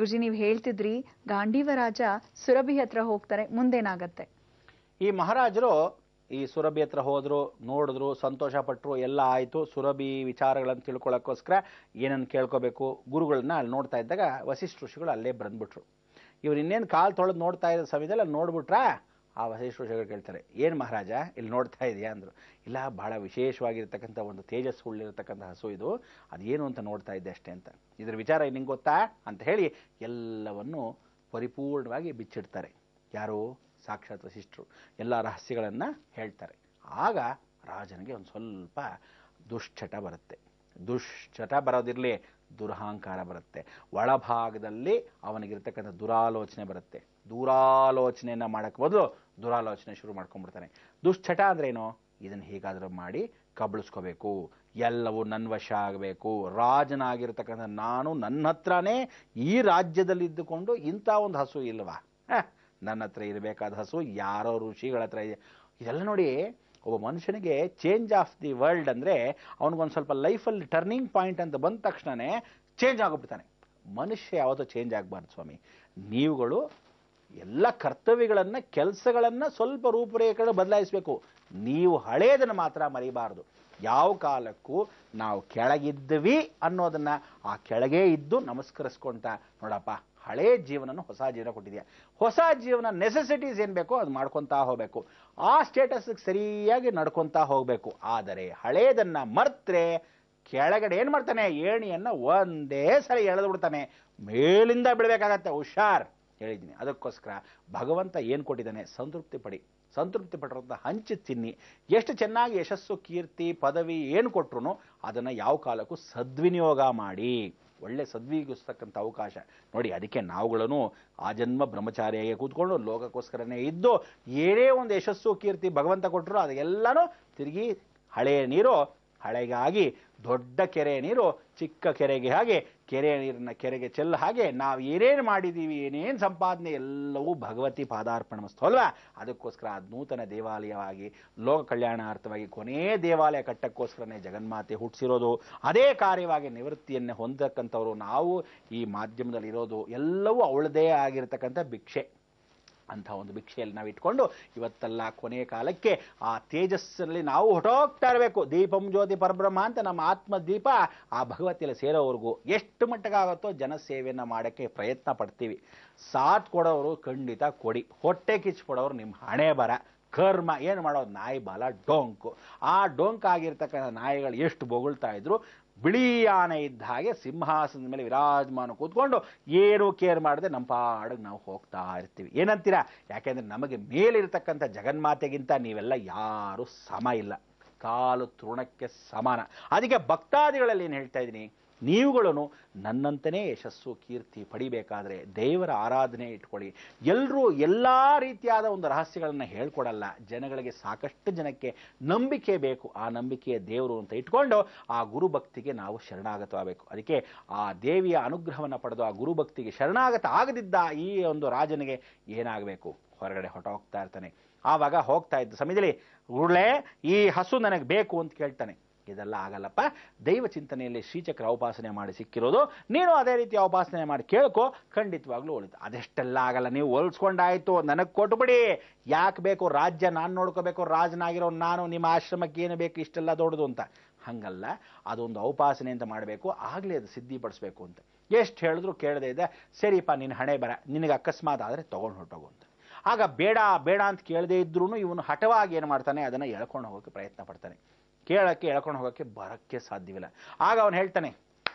ಗುರುಜಿ ನೀವು ಹೇಳ್ತಿದ್ರಿ ಗಾಂಡೀವ ರಾಜ ಸುರಭಿ ಹತ್ರ ಹೋಗ್ತಾರೆ, ಮುಂದೇನಾಗತ್ತೆ? ಈ ಮಹಾರಾಜರು ಈ ಸುರಭಿ ಹತ್ರ ಹೋದ್ರು, ನೋಡಿದ್ರು, ಸಂತೋಷ ಪಟ್ಟರು, ಎಲ್ಲ ಆಯ್ತು. ಸುರಭಿ ವಿಚಾರಗಳನ್ನು ತಿಳ್ಕೊಳ್ಳೋಕ್ಕೋಸ್ಕರ ಏನನ್ನು ಕೇಳ್ಕೋಬೇಕು ಗುರುಗಳನ್ನ ಅಲ್ಲಿ ನೋಡ್ತಾ ಇದ್ದಾಗ ವಸಿಷ್ಠ ಋಷಿಗಳು ಅಲ್ಲೇ ಬಂದ್ಬಿಟ್ರು. ಇವ್ರು ಇನ್ನೇನು ಕಾಲು ತೊಳೆದು ನೋಡ್ತಾ ಇದ್ದ ಸಮಯದಲ್ಲಿ ಅಲ್ಲಿ ನೋಡ್ಬಿಟ್ರಾ, ಆ ವಸಿಷ್ಠ ಋಷಿಗಳು ಕೇಳ್ತಾರೆ, ಏನು ಮಹಾರಾಜ ಇಲ್ಲಿ ನೋಡ್ತಾ ಇದೆಯಾ ಅಂದರು. ಇಲ್ಲ, ಬಹಳ ವಿಶೇಷವಾಗಿರ್ತಕ್ಕಂಥ ಒಂದು ತೇಜಸ್ಸು ಉಳ್ಳಿರ್ತಕ್ಕಂಥ ಹಸು ಇದು, ಅದೇನು ಅಂತ ನೋಡ್ತಾ ಇದ್ದೆ ಅಷ್ಟೇ ಅಂತ. ಇದ್ರ ವಿಚಾರ ನಿಂಗೆ ಗೊತ್ತಾ ಅಂತ ಹೇಳಿ ಎಲ್ಲವನ್ನು ಪರಿಪೂರ್ಣವಾಗಿ ಬಿಚ್ಚಿಡ್ತಾರೆ. ಯಾರು? ಸಾಕ್ಷಾತ್ ವಸಿಷ್ಠರು ಎಲ್ಲ ರಹಸ್ಯಗಳನ್ನು ಹೇಳ್ತಾರೆ. ಆಗ ರಾಜನಿಗೆ ಒಂದು ಸ್ವಲ್ಪ ದುಶ್ಚಟ ಬರುತ್ತೆ. ದುಶ್ಚಟ ಬರೋದಿರಲಿ, ದುರಹಂಕಾರ ಬರುತ್ತೆ. ಒಳಭಾಗದಲ್ಲಿ ಅವನಿಗಿರ್ತಕ್ಕಂಥ ದುರಾಲೋಚನೆ ಬರುತ್ತೆ. ದೂರಾಲೋಚನೆಯನ್ನು ಮಾಡೋಕ್ಕೆ ಬದಲು ದುರಾಲೋಚನೆ ಶುರು ಮಾಡ್ಕೊಂಡ್ಬಿಡ್ತಾನೆ. ದುಶ್ಚಟ ಅಂದ್ರೇನು? ಇದನ್ನು ಹೇಗಾದರೂ ಮಾಡಿ ಕಬಳಿಸ್ಕೋಬೇಕು, ಎಲ್ಲವೂ ನನ್ನ ವಶ ಆಗಬೇಕು, ರಾಜನಾಗಿರ್ತಕ್ಕಂಥ ನಾನು ನನ್ನ ಹತ್ರನೇ ಈ ರಾಜ್ಯದಲ್ಲಿ ಇದ್ದುಕೊಂಡು ಇಂಥ ಒಂದು ಹಸು ಇಲ್ವಾ, ನನ್ನ ಹತ್ರ ಇರಬೇಕಾದ ಹಸು ಯಾರೋ ಋಷಿಗಳ ಹತ್ರ ಇದೆ. ಇದೆಲ್ಲ ನೋಡಿ, ಒಬ್ಬ ಮನುಷ್ಯನಿಗೆ ಚೇಂಜ್ ಆಫ್ ದಿ ವರ್ಲ್ಡ್ ಅಂದರೆ ಅವನಿಗೊಂದು ಸ್ವಲ್ಪ ಲೈಫಲ್ಲಿ ಟರ್ನಿಂಗ್ ಪಾಯಿಂಟ್ ಅಂತ ಬಂದ ತಕ್ಷಣವೇ ಚೇಂಜ್ ಆಗಿಬಿಡ್ತಾನೆ. ಮನುಷ್ಯ ಯಾವತ್ತೂ ಚೇಂಜ್ ಆಗಬಾರ್ದು ಸ್ವಾಮಿ. ನೀವುಗಳು ಎಲ್ಲ ಕರ್ತವ್ಯಗಳನ್ನು, ಕೆಲಸಗಳನ್ನು ಸ್ವಲ್ಪ ರೂಪುರೇಖೆಗಳು ಬದಲಾಯಿಸಬೇಕು. ನೀವು ಹಳೇದನ್ನು ಮಾತ್ರ ಮರಿಬಾರ್ದು. ಯಾವ ಕಾಲಕ್ಕೂ ನಾವು ಕೆಳಗಿದ್ವಿ ಅನ್ನೋದನ್ನು ಆ ಕೆಳಗೇ ಇದ್ದು ನಮಸ್ಕರಿಸ್ಕೊಂತ, ನೋಡಪ್ಪ ಹಳೇ ಜೀವನನು ಹೊಸ ಜೀವನ ಕೊಟ್ಟಿದೆಯಾ, ಹೊಸ ಜೀವನ ನೆಸೆಸಿಟೀಸ್ ಏನು ಬೇಕೋ ಅದು ಮಾಡ್ಕೊತಾ ಹೋಗಬೇಕು, ಆ ಸ್ಟೇಟಸ್ಗೆ ಸರಿಯಾಗಿ ನಡ್ಕೊತಾ ಹೋಗಬೇಕು. ಆದರೆ ಹಳೇದನ್ನು ಮರ್ತರೆ ಕೆಳಗಡೆ ಏನು ಮಾಡ್ತಾನೆ, ಏಣಿಯನ್ನು ಒಂದೇ ಸಲ ಎಳೆದು ಬಿಡ್ತಾನೆ, ಮೇಲಿಂದ ಬಿಡಬೇಕಾಗತ್ತೆ. ಹುಷಾರ್ ಹೇಳಿದ್ದೀನಿ. ಅದಕ್ಕೋಸ್ಕರ ಭಗವಂತ ಏನು ಕೊಟ್ಟಿದ್ದಾನೆ, ಸಂತೃಪ್ತಿ ಪಡಿ. ಸಂತೃಪ್ತಿ ಪಟ್ಟಿರೋಂಥ ಹಂಚಿ ತಿನ್ನಿ. ಎಷ್ಟು ಚೆನ್ನಾಗಿ ಯಶಸ್ಸು, ಕೀರ್ತಿ, ಪದವಿ ಏನು ಕೊಟ್ಟರು ಅದನ್ನು ಯಾವ ಕಾಲಕ್ಕೂ ಸದ್ವಿನಿಯೋಗ ಮಾಡಿ, ಒಳ್ಳೆ ಸದ್ವಿನಿಯೋಗಿಸ್ತಕ್ಕಂಥ ಅವಕಾಶ ನೋಡಿ. ಅದಕ್ಕೆ ನಾವುಗಳನ್ನು ಆ ಜನ್ಮ ಬ್ರಹ್ಮಚಾರಿಯಾಗಿ ಕೂತ್ಕೊಂಡು ಲೋಕಕ್ಕೋಸ್ಕರನೇ ಇದ್ದು ಏನೇ ಒಂದು ಯಶಸ್ಸು, ಕೀರ್ತಿ ಭಗವಂತ ಕೊಟ್ಟರು ಅದೆಲ್ಲನೂ ತಿರುಗಿ ಹಳೆಯ ನೀರು ಹಳೆಗಾಗಿ, ದೊಡ್ಡ ಕೆರೆ ನೀರು ಚಿಕ್ಕ ಕೆರೆಗೆ ಹಾಗೆ, ಕೆರೆಯ ನೀರನ್ನ ಕೆರೆಗೆ ಚೆಲ್ಲ ಹಾಗೆ ನಾವು ಏನೇನು ಮಾಡಿದ್ದೀವಿ, ಏನೇನು ಸಂಪಾದನೆ ಎಲ್ಲವೂ ಭಗವತಿ ಪಾದಾರ್ಪಣಮಸ್ತು ಅಲ್ವಾ. ಅದಕ್ಕೋಸ್ಕರ ಅದು ನೂತನ ದೇವಾಲಯವಾಗಿ, ಲೋಕ ಕಲ್ಯಾಣಾರ್ಥವಾಗಿ, ಕೊನೇ ದೇವಾಲಯ ಕಟ್ಟಕ್ಕೋಸ್ಕರನೇ ಜಗನ್ಮಾತೆ ಹುಟ್ಟಿಸಿರೋದು. ಅದೇ ಕಾರ್ಯವಾಗಿ ನಿವೃತ್ತಿಯನ್ನು ಹೊಂದಕ್ಕಂಥವ್ರು ನಾವು ಈ ಮಾಧ್ಯಮದಲ್ಲಿ ಇರೋದು ಎಲ್ಲವೂ ಅವಳದೇ ಆಗಿರತಕ್ಕಂಥ ಭಿಕ್ಷೆ. ಅಂಥ ಒಂದು ಭಿಕ್ಷೆಯಲ್ಲಿ ನಾವು ಇಟ್ಕೊಂಡು ಇವತ್ತೆಲ್ಲ ಕೊನೆಯ ಕಾಲಕ್ಕೆ ಆ ತೇಜಸ್ಸಲ್ಲಿ ನಾವು ಹೊಟ್ಟೋಗ್ತಾ ಇರಬೇಕು. ದೀಪಂ ಜ್ಯೋತಿ ಪರಬ್ರಹ್ಮ ಅಂತ ನಮ್ಮ ಆತ್ಮದೀಪ ಆ ಭಗವತಿಯಲ್ಲಿ ಸೇರೋವರೆಗೂ ಎಷ್ಟು ಮಟ್ಟಕ್ಕಾಗುತ್ತೋ ಜನಸೇವೆಯನ್ನು ಮಾಡೋಕ್ಕೆ ಪ್ರಯತ್ನ ಪಡ್ತೀವಿ. ಸಾಥ್ ಕೊಡೋರು ಖಂಡಿತ ಕೊಡಿ, ಹೊಟ್ಟೆ ಕಿಚ್ಕೊಡೋರು ನಿಮ್ಮ ಹಣೆ ಬರ ಕರ್ಮ. ಏನು ಮಾಡೋದು, ನಾಯಿ ಬಾಲ ಡೊಂಕು. ಆ ಡೊಂಕ್ ಆಗಿರ್ತಕ್ಕಂಥ ನಾಯಿಗಳು ಎಷ್ಟು ಬೊಗಳ್ತಾ ಇದ್ರು, ಬಿಳಿ ಆನೆ ಇದ್ದ ಹಾಗೆ ಸಿಂಹಾಸನದ ಮೇಲೆ ವಿರಾಜಮಾನ ಕೂತ್ಕೊಂಡು ಏನೂ ಕೇರ್ ಮಾಡದೆ ನಮ್ಮ ಪಾಡಿಗೆ ನಾವು ಹೋಗ್ತಾ ಇರ್ತೀವಿ. ಏನಂತೀರಾ? ಯಾಕೆಂದರೆ ನಮಗೆ ಮೇಲಿರ್ತಕ್ಕಂಥ ಜಗನ್ಮಾತೆಗಿಂತ ನೀವೆಲ್ಲ ಯಾರೂ ಸಮ ಇಲ್ಲ, ಕಾಲು ತೃಣಕ್ಕೆ ಸಮಾನ. ಅದಕ್ಕೆ ಭಕ್ತಾದಿಗಳಲ್ಲಿ ಏನು ಹೇಳ್ತಾ ಇದ್ದೀನಿ, ನೀವುಗಳನ್ನು ನನ್ನಂತನೇ ಯಶಸ್ಸು, ಕೀರ್ತಿ ಪಡಿಬೇಕಾದ್ರೆ ದೇವರ ಆರಾಧನೆ ಇಟ್ಕೊಳ್ಳಿ. ಎಲ್ಲರೂ ಎಲ್ಲ ರೀತಿಯಾದ ಒಂದು ರಹಸ್ಯಗಳನ್ನು ಹೇಳ್ಕೊಡಲ್ಲ. ಜನಗಳಿಗೆ ಸಾಕಷ್ಟು ಜನಕ್ಕೆ ನಂಬಿಕೆ ಬೇಕು. ಆ ನಂಬಿಕೆಯ ದೇವರು ಅಂತ ಇಟ್ಕೊಂಡು ಆ ಗುರುಭಕ್ತಿಗೆ ನಾವು ಶರಣಾಗತವಾಗಬೇಕು. ಅದಕ್ಕೆ ಆ ದೇವಿಯ ಅನುಗ್ರಹವನ್ನು ಪಡೆದು ಆ ಗುರುಭಕ್ತಿಗೆ ಶರಣಾಗತ ಆಗದಿದ್ದ ಈ ಒಂದು ರಾಜನಿಗೆ ಏನಾಗಬೇಕು, ಹೊರಗಡೆ ಹೊರಟೋಗ್ತಾ ಇರ್ತಾನೆ. ಆವಾಗ ಹೋಗ್ತಾ ಇದ್ದ ಸಮಯದಲ್ಲಿ ಉರುಳೆ ಈ ಹಸು ನನಗೆ ಬೇಕು ಅಂತ ಕೇಳ್ತಾನೆ. ಇದೆಲ್ಲ ಆಗಲ್ಲಪ್ಪ, ದೈವ ಚಿಂತನೆಯಲ್ಲಿ ಶ್ರೀಚಕ್ರ ಉಪಾಸನೆ ಮಾಡಿ ಸಿಕ್ಕಿರೋದು, ನೀನು ಅದೇ ರೀತಿ ಉಪಾಸನೆ ಮಾಡಿ ಕೇಳ್ಕೊ, ಖಂಡಿತವಾಗ್ಲೂ ಒಳಿತು. ಅದೆಷ್ಟೆಲ್ಲ ಆಗಲ್ಲ, ನೀವು ಹೋಲಿಸ್ಕೊಂಡಾಯ್ತು, ನನಗೆ ಕೊಟ್ಬಿಡಿ. ಯಾಕೆ ಬೇಕು ರಾಜ್ಯ, ನಾನು ನೋಡ್ಕೋಬೇಕು, ರಾಜನಾಗಿರೋ ನಾನು, ನಿಮ್ಮ ಆಶ್ರಮಕ್ಕೆ ಏನು ಬೇಕು ಇಷ್ಟೆಲ್ಲ ದೊಡ್ಡದು ಅಂತ. ಹಂಗಲ್ಲ, ಅದೊಂದು ಉಪಾಸನೆ ಅಂತ ಮಾಡಬೇಕು, ಆಗಲೇ ಅದು ಸಿದ್ಧಿಪಡಿಸ್ಬೇಕು ಅಂತ. ಎಷ್ಟು ಹೇಳಿದ್ರು ಕೇಳದೇ ಇದೆ, ಸರಿಪ್ಪ ನಿನ್ನ ಹಣೆ ಬರ, ನಿನಗೆ ಅಕಸ್ಮಾತ್ ಆದರೆ ತೊಗೊಂಡು ಹೊರಟೋಗು ಅಂತ. ಆಗ ಬೇಡ ಬೇಡ ಅಂತ ಕೇಳದೇ ಇದ್ರೂ ಇವನು ಹಠವಾಗಿ ಏನು ಮಾಡ್ತಾನೆ, ಅದನ್ನು ಎಳ್ಕೊಂಡು ಹೋಗೋಕ್ಕೆ ಪ್ರಯತ್ನ ಪಡ್ತಾನೆ. ಕೇಳಕ್ಕೆ ಎಳ್ಕೊಂಡು ಹೋಗೋಕ್ಕೆ ಬರೋಕ್ಕೆ ಸಾಧ್ಯವಿಲ್ಲ. ಆಗ ಅವನು ಹೇಳ್ತಾನೆ,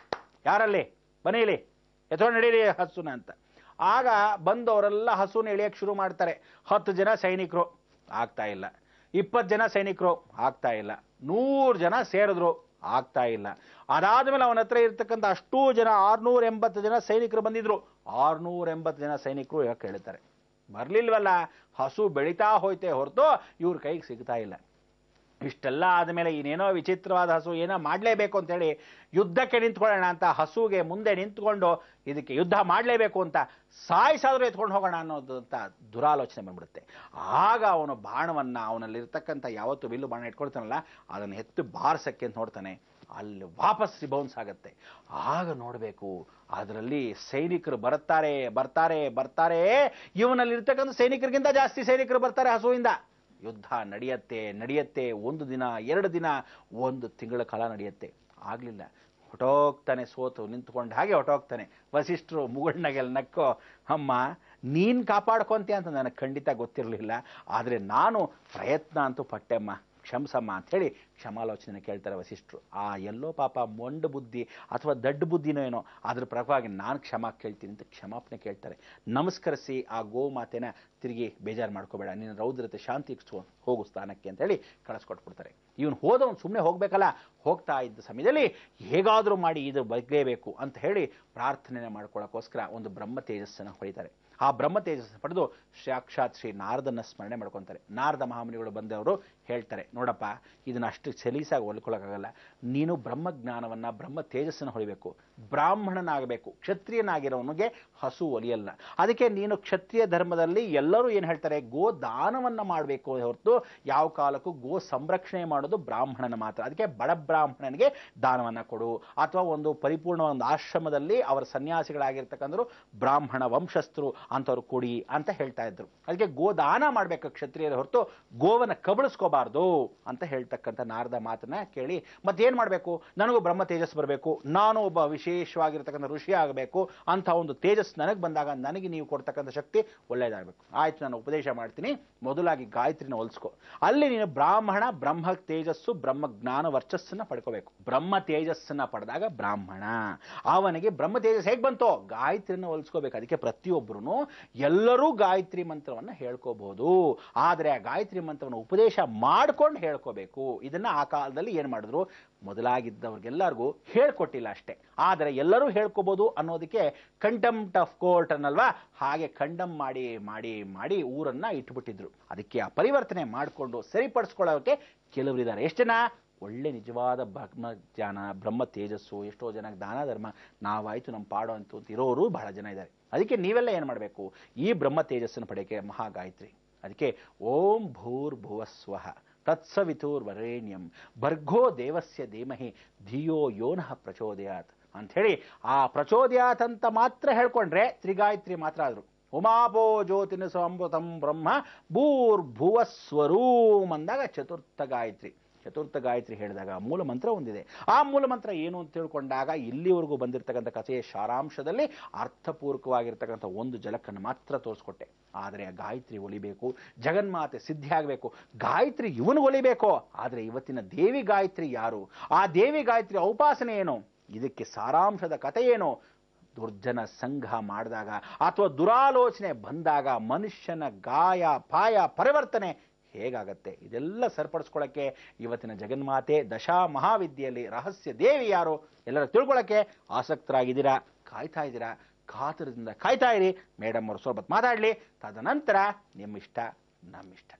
ಯಾರಲ್ಲಿ ಬನ್ನಿಲಿ, ಎತ್ಕೊಂಡು ನಡೀರಿ ಹಸುನ ಅಂತ. ಆಗ ಬಂದವರೆಲ್ಲ ಹಸುನ ಎಳೆಯಕ್ಕೆ ಶುರು ಮಾಡ್ತಾರೆ. 10 ಜನ ಸೈನಿಕರು, ಆಗ್ತಾ ಇಲ್ಲ. 20 ಜನ ಸೈನಿಕರು, ಆಗ್ತಾ ಇಲ್ಲ. 100 ಜನ ಸೇರಿದ್ರು, ಆಗ್ತಾ ಇಲ್ಲ. ಅದಾದ್ಮೇಲೆ ಅವನ ಹತ್ರ ಇರ್ತಕ್ಕಂಥ ಅಷ್ಟೂ ಜನ 680 ಜನ ಸೈನಿಕರು ಬಂದಿದ್ರು. 680 ಜನ ಸೈನಿಕರು ಯಾಕೆ ಹೇಳ್ತಾರೆ, ಬರ್ಲಿಲ್ವಲ್ಲ, ಹಸು ಬೆಳೀತಾ ಹೋಯ್ತೆ ಹೊರತು ಇವ್ರ ಕೈಗೆ ಸಿಗ್ತಾ ಇಲ್ಲ. ಇಷ್ಟೆಲ್ಲ ಆದಮೇಲೆ ಇನ್ನೇನೋ ವಿಚಿತ್ರವಾದ ಹಸು ಏನೋ ಮಾಡಲೇಬೇಕು ಅಂತೇಳಿ ಯುದ್ಧಕ್ಕೆ ನಿಂತ್ಕೊಳ್ಳೋಣ ಅಂತ ಹಸುಗೆ ಮುಂದೆ ನಿಂತ್ಕೊಂಡು ಇದಕ್ಕೆ ಯುದ್ಧ ಮಾಡಲೇಬೇಕು ಅಂತ ಸಾಯಿಸಾದ್ರೂ ಎತ್ಕೊಂಡು ಹೋಗೋಣ ಅನ್ನೋದು ಅಂತ ದುರಾಲೋಚನೆ ಬಂದ್ಬಿಡುತ್ತೆ. ಆಗ ಅವನು ಬಾಣವನ್ನು, ಅವನಲ್ಲಿರ್ತಕ್ಕಂಥ ಯಾವತ್ತು ಬಿಲ್ಲು ಬಾಣ ಇಟ್ಕೊಳ್ತಾನಲ್ಲ ಅದನ್ನು ಎತ್ತು ಬಾರಿಸಕ್ಕೆ ಅಂತ ನೋಡ್ತಾನೆ. ಅಲ್ಲಿ ವಾಪಸ್ ರಿಬೌನ್ಸ್ ಆಗತ್ತೆ. ಆಗ ನೋಡಬೇಕು ಅದರಲ್ಲಿ ಸೈನಿಕರು ಬರ್ತಾರೆ ಬರ್ತಾರೆ ಬರ್ತಾರೆ, ಇವನಲ್ಲಿ ಇರ್ತಕ್ಕಂಥ ಸೈನಿಕರಿಗಿಂತ ಜಾಸ್ತಿ ಸೈನಿಕರು ಬರ್ತಾರೆ ಹಸುವಿಂದ. ಯುದ್ಧ ನಡೆಯತ್ತೆ 1 ದಿನ 2 ದಿನ 1 ತಿಂಗಳ ಕಾಲ ನಡೆಯುತ್ತೆ. ಆಗ್ಲಿಲ್ಲ, ಹೊಟ್ಟೋಗ್ತಾನೆ, ಸೋತು ನಿಂತ್ಕೊಂಡು ಹಾಗೆ ಹೊಟ್ಟೋಗ್ತಾನೆ. ವಸಿಷ್ಠರು ಮುಗುಳ್ನಗೆಲ್ಲ ನಕ್ಕೋ, ಅಮ್ಮ ನೀನ್ ಕಾಪಾಡ್ಕೊಂತೀಯ ಅಂತ ನನಗೆ ಖಂಡಿತ ಗೊತ್ತಿರಲಿಲ್ಲ, ಆದರೆ ನಾನು ಪ್ರಯತ್ನ ಅಂತೂ ಪಟ್ಟೆಮ್ಮ, ಕ್ಷಮಿಸಮ್ಮ ಅಂತ ಹೇಳಿ ಕ್ಷಮಾಲೋಚನೆ ಕೇಳ್ತಾರೆ ವಸಿಷ್ಠರು. ಎಲ್ಲೋ ಪಾಪ ಮೊಂಡು ಬುದ್ಧಿ ಅಥವಾ ದಡ್ಡ ಬುದ್ಧಿನೋ ಏನೋ, ಅದ್ರ ಪ್ರಭಾವಾಗಿ ನಾನು ಕ್ಷಮಾ ಕೇಳ್ತೀನಿ ಅಂತ ಕ್ಷಮಾಪಣೆ ಕೇಳ್ತಾರೆ. ನಮಸ್ಕರಿಸಿ ಆ ಗೋಮಾತೆನ ತಿರುಗಿ ಬೇಜಾರು ಮಾಡ್ಕೋಬೇಡ, ನಿನ್ನ ರೌದ್ರತೆ ಶಾಂತಿ ಹೋಗು ಸ್ಥಾನಕ್ಕೆ ಅಂತ ಹೇಳಿ ಕಳಿಸ್ಕೊಟ್ಬಿಡ್ತಾರೆ. ಇವನು ಹೋದವನು ಸುಮ್ಮನೆ ಹೋಗ್ಬೇಕಲ್ಲ, ಹೋಗ್ತಾ ಇದ್ದ ಸಮಯದಲ್ಲಿ ಹೇಗಾದರೂ ಮಾಡಿ ಇದು ಬಗ್ಲೇಬೇಕು ಅಂತ ಹೇಳಿ ಪ್ರಾರ್ಥನೆ ಮಾಡ್ಕೊಳ್ಳೋಕ್ಕೋಸ್ಕರ ಒಂದು ಬ್ರಹ್ಮ ತೇಜಸ್ಸನ್ನು ಹೊಡಿತಾರೆ. ಆ ಬ್ರಹ್ಮ ತೇಜಸ್ಸನ್ನು ಪಡೆದು ಸಾಕ್ಷಾತ್ ಶ್ರೀ ನಾರದನ್ನ ಸ್ಮರಣೆ ಮಾಡ್ಕೊತಾರೆ. ನಾರದ ಮಹಾಮುನಿಗಳು ಬಂದವರು ಹೇಳ್ತಾರೆ, ನೋಡಪ್ಪ ಇದನ್ನ ಅಷ್ಟು ಸಲೀಸಾಗಿ ಹೊಲ್ಕೊಳ್ಳೋಕ್ಕಾಗಲ್ಲ, ನೀನು ಬ್ರಹ್ಮಜ್ಞಾನವನ್ನ ಬ್ರಹ್ಮ ತೇಜಸ್ಸನ್ನು ಹೊಡಿಬೇಕು, ಬ್ರಾಹ್ಮಣನಾಗಬೇಕು, ಕ್ಷತ್ರಿಯನಾಗಿರೋನಿಗೆ ಹಸು ಒಲಿಯಲ್ಲ. ಅದಕ್ಕೆ ನೀನು ಕ್ಷತ್ರಿಯ ಧರ್ಮದಲ್ಲಿ ಎಲ್ಲರೂ ಏನು ಹೇಳ್ತಾರೆ, ಗೋ ದಾನವನ್ನ ಮಾಡಬೇಕು ಹೊರತು ಯಾವ ಕಾಲಕ್ಕೂ ಗೋ ಸಂರಕ್ಷಣೆ ಮಾಡೋದು ಬ್ರಾಹ್ಮಣನ ಮಾತ್ರ. ಅದಕ್ಕೆ ಬಡ ಬ್ರಾಹ್ಮಣನಿಗೆ ದಾನವನ್ನ ಕೊಡು, ಅಥವಾ ಒಂದು ಪರಿಪೂರ್ಣ ಒಂದು ಆಶ್ರಮದಲ್ಲಿ ಅವರ ಸನ್ಯಾಸಿಗಳಾಗಿರ್ತಕ್ಕಂಥವ್ರು ಬ್ರಾಹ್ಮಣ ವಂಶಸ್ಥರು ಅಂತವ್ರು ಕೊಡಿ ಅಂತ ಹೇಳ್ತಾ ಇದ್ರು. ಅದಕ್ಕೆ ಗೋದಾನ ಮಾಡ್ಬೇಕು ಕ್ಷತ್ರಿಯರ ಹೊರತು ಗೋವನ್ನ ಕಬಳಿಸ್ಕೋಬಾರ್ದು ಅಂತ ಹೇಳ್ತಕ್ಕಂಥ ನಾರದ ಮಾತನ್ನ ಕೇಳಿ ಮತ್ತೇನ್ ಮಾಡ್ಬೇಕು, ನನಗೂ ಬ್ರಹ್ಮ ತೇಜಸ್ ಬರಬೇಕು, ನಾನು ಒಬ್ಬ ವಿಶೇಷವಾಗಿರ್ತಕ್ಕಂಥ ಋಷಿ ಆಗಬೇಕು ಅಂತ ಒಂದು ತೇಜಸ್ ನನಗೆ ಬಂದಾಗ ನನಗೆ ನೀವು ಕೊಡ್ತಕ್ಕಂಥ ಶಕ್ತಿ ಒಳ್ಳೇದಾಗಬೇಕು. ಆಯ್ತು, ನಾನು ಉಪದೇಶ ಮಾಡ್ತೀನಿ, ಮೊದಲಾಗಿ ಗಾಯತ್ರಿನ ಹೊಲ್ಸ್ಕೊ, ಅಲ್ಲಿ ನೀನು ಬ್ರಾಹ್ಮಣ ಬ್ರಹ್ಮ ತೇಜಸ್ಸು ಬ್ರಹ್ಮ ಜ್ಞಾನ ವರ್ಚಸ್ಸನ್ನ ಪಡ್ಕೋಬೇಕು. ಬ್ರಹ್ಮ ತೇಜಸ್ಸನ್ನ ಪಡೆದಾಗ ಬ್ರಾಹ್ಮಣ, ಅವನಿಗೆ ಬ್ರಹ್ಮ ತೇಜಸ್ ಹೇಗೆ ಬಂತೋ ಗಾಯತ್ರಿನ ಹೊಲ್ಸ್ಕೋಬೇಕು. ಅದಕ್ಕೆ ಪ್ರತಿಯೊಬ್ಬರು ಎಲ್ಲರೂ ಗಾಯತ್ರಿ ಮಂತ್ರವನ್ನ ಹೇಳ್ಕೋಬಹುದು, ಆದರೆ ಆ ಗಾಯತ್ರಿ ಮಂತ್ರವನ್ನು ಉಪದೇಶ ಮಾಡ್ಕೊಂಡು ಹೇಳ್ಕೋಬೇಕು. ಇದನ್ನ ಆ ಕಾಲದಲ್ಲಿ ಏನ್ ಮಾಡಿದ್ರು, ಮೊದಲಾಗಿದ್ದವ್ರಿಗೆಲ್ಲರಿಗೂ ಹೇಳ್ಕೊಟ್ಟಿಲ್ಲ ಅಷ್ಟೇ, ಆದರೆ ಎಲ್ಲರೂ ಹೇಳ್ಕೋಬಹುದು ಅನ್ನೋದಕ್ಕೆ ಕಂಟೆಂಪ್ಟ್ ಆಫ್ ಕೋರ್ಟ್ ಅನ್ನಲ್ವಾ, ಹಾಗೆ ಕಂಡಮ್ ಮಾಡಿ ಮಾಡಿ ಮಾಡಿ ಊರನ್ನ ಇಟ್ಬಿಟ್ಟಿದ್ರು. ಅದಕ್ಕೆ ಆ ಪರಿವರ್ತನೆ ಮಾಡಿಕೊಂಡು ಸರಿಪಡಿಸ್ಕೊಳ್ಳೋಕೆ ಕೆಲವರಿದ್ದಾರೆ. ಎಷ್ಟು ಜನ ಒಳ್ಳೆ ನಿಜವಾದ ಬ್ರಹ್ಮಜ್ಞಾನ ಬ್ರಹ್ಮ ತೇಜಸ್ಸು, ಎಷ್ಟೋ ಜನಕ್ಕೆ ದಾನ ಧರ್ಮ ನಾವಾಯ್ತು ನಮ್ಮ ಪಾಡೋ ಅಂತ ಇರೋರು ಬಹಳ ಜನ ಇದ್ದಾರೆ. ಅದಕ್ಕೆ ನೀವೆಲ್ಲ ಏನು ಮಾಡಬೇಕು, ಈ ಬ್ರಹ್ಮ ತೇಜಸ್ಸನ್ನು ಪಡೆಯಕ್ಕೆ ಮಹಾಗಾಯತ್ರಿ. ಅದಕ್ಕೆ ಓಂ ಭೂರ್ಭುವಸ್ವಃ ತತ್ಸವಿತುರ್ವರೇಣ್ಯಂ ಭರ್ಗೋ ದೇವಸ್ಯ ಧೀಮಹಿ ಧಿಯೋ ಯೋನಃ ಪ್ರಚೋದಯಾತ್ ಅಂಥೇಳಿ ಆ ಪ್ರಚೋದಯಾತ್ ಅಂತ ಮಾತ್ರ ಹೇಳ್ಕೊಂಡ್ರೆ ತ್ರಿಗಾಯತ್ರಿ ಮಾತ್ರ ಆದ್ರು. ಉಮಾಪೋ ಜ್ಯೋತಿನ ಸಂಭೃತಂ ಬ್ರಹ್ಮ ಭೂರ್ಭುವಸ್ವರೂಮ್ ಅಂದಾಗ ಚತುರ್ಥ ಗಾಯತ್ರಿ. ಚತುರ್ಥ ಗಾಯತ್ರಿ ಹೇಳಿದಾಗ ಮೂಲ ಮಂತ್ರ ಒಂದಿದೆ. ಆ ಮೂಲ ಮಂತ್ರ ಏನು ಅಂತ ತಿಳ್ಕೊಂಡಾಗ ಇಲ್ಲಿವರೆಗೂ ಬಂದಿರತಕ್ಕಂಥ ಕಥೆಯ ಸಾರಾಂಶದಲ್ಲಿ ಅರ್ಥಪೂರ್ವಕವಾಗಿರ್ತಕ್ಕಂಥ ಒಂದು ಜಲಕ್ಕನ್ನು ಮಾತ್ರ ತೋರಿಸ್ಕೊಟ್ಟೆ. ಆದರೆ ಆ ಗಾಯತ್ರಿ ಒಲಿಬೇಕು, ಜಗನ್ಮಾತೆ ಸಿದ್ಧಿ ಆಗಬೇಕು, ಗಾಯತ್ರಿ ಇವನು ಒಲಿಬೇಕು. ಆದರೆ ಇವತ್ತಿನ ದೇವಿ ಗಾಯತ್ರಿ ಯಾರು, ಆ ದೇವಿ ಗಾಯತ್ರಿ ಉಪಾಸನೆ ಏನು, ಇದಕ್ಕೆ ಸಾರಾಂಶದ ಕಥೆ ಏನು, ದುರ್ಜನ ಸಂಘ ಮಾಡಿದಾಗ ಅಥವಾ ದುರಾಲೋಚನೆ ಬಂದಾಗ ಮನುಷ್ಯನ ಗಾಯ ಪಾಯ ಪರಿವರ್ತನೆ ಹೇಗಾಗತ್ತೆ, ಇದೆಲ್ಲ ಸರಿಪಡಿಸ್ಕೊಳ್ಳೋಕ್ಕೆ ಇವತ್ತಿನ ಜಗನ್ಮಾತೆ ದಶಾ ಮಹಾವಿದ್ಯೆಯಲ್ಲಿ ರಹಸ್ಯ ದೇವಿ ಯಾರು ಎಲ್ಲರೂ ತಿಳ್ಕೊಳ್ಳೋಕ್ಕೆ ಆಸಕ್ತರಾಗಿದ್ದೀರಾ, ಕಾಯ್ತಾ ಇದ್ದೀರಾ, ಕಾತರದಿಂದ ಕಾಯ್ತಾ ಇರಿ. ಮೇಡಮ್ ಅವರು ಸ್ವಲ್ಪ ಮಾತಾಡಲಿ, ತದನಂತರ ನಿಮ್ಮಿಷ್ಟ ನಮ್ಮಿಷ್ಟ.